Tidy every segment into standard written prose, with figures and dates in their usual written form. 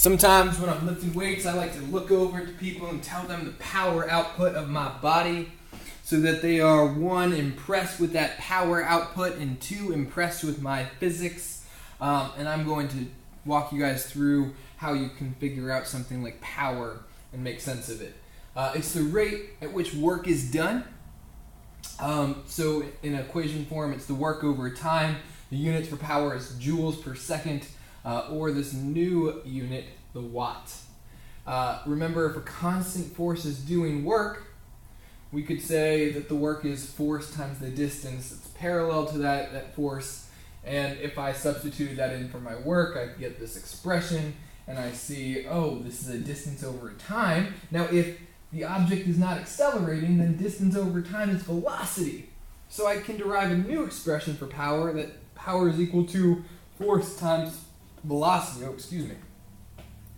Sometimes when I'm lifting weights, I like to look over to people and tell them the power output of my body so that they are, one, impressed with that power output, and two, impressed with my physics. And I'm going to walk you guys through how you can figure out something like power and make sense of it. It's the rate at which work is done. So in equation form, it's the work over time. The units for power is joules per second, or this new unit, the watt. Remember, if a constant force is doing work, we could say that the work is force times the distance that's parallel to that force. And if I substituted that in for my work, I get this expression, and I see, oh, this is a distance over time. Now, if the object is not accelerating, then distance over time is velocity. So I can derive a new expression for power, that power is equal to force times velocity. Oh, excuse me.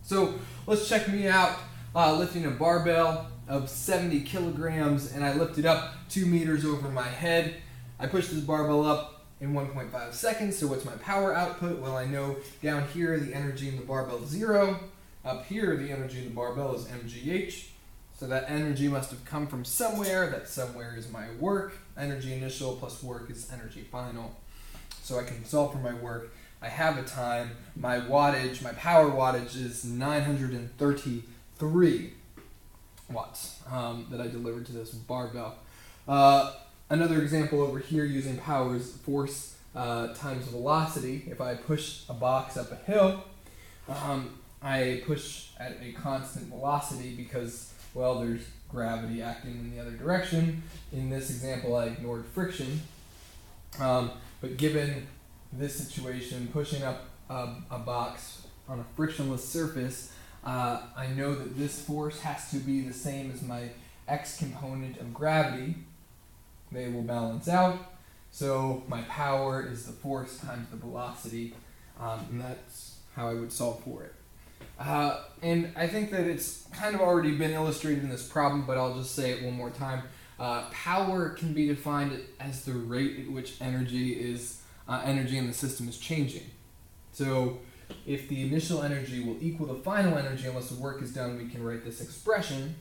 So let's check me out lifting a barbell of 70 kilograms, and I lift it up 2 meters over my head. I push this barbell up in 1.5 seconds. So what's my power output? Well, I know down here the energy in the barbell is 0. Up here the energy in the barbell is mgh. So that energy must have come from somewhere. That somewhere is my work. Energy initial plus work is energy final. So I can solve for my work. I have a time. My wattage, my power wattage is 933 watts that I delivered to this barbell. Another example over here using power is force times velocity. If I push a box up a hill, I push at a constant velocity because, well, there's gravity acting in the other direction. In this example, I ignored friction. But given this situation, pushing up a box on a frictionless surface, I know that this force has to be the same as my x component of gravity. They will balance out. So my power is the force times the velocity, and that's how I would solve for it. And I think that it's kind of already been illustrated in this problem, but I'll just say it one more time. Power can be defined as the rate at which energy in the system is changing. So if the initial energy will equal the final energy unless the work is done, we can write this expression.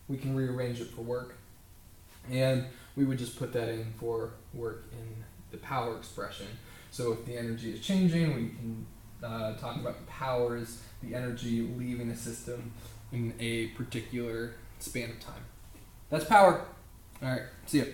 We can rearrange it for work. And we would just put that in for work in the power expression. So if the energy is changing, we can talk about the power as the energy leaving the system in a particular span of time. That's power. All right, see ya.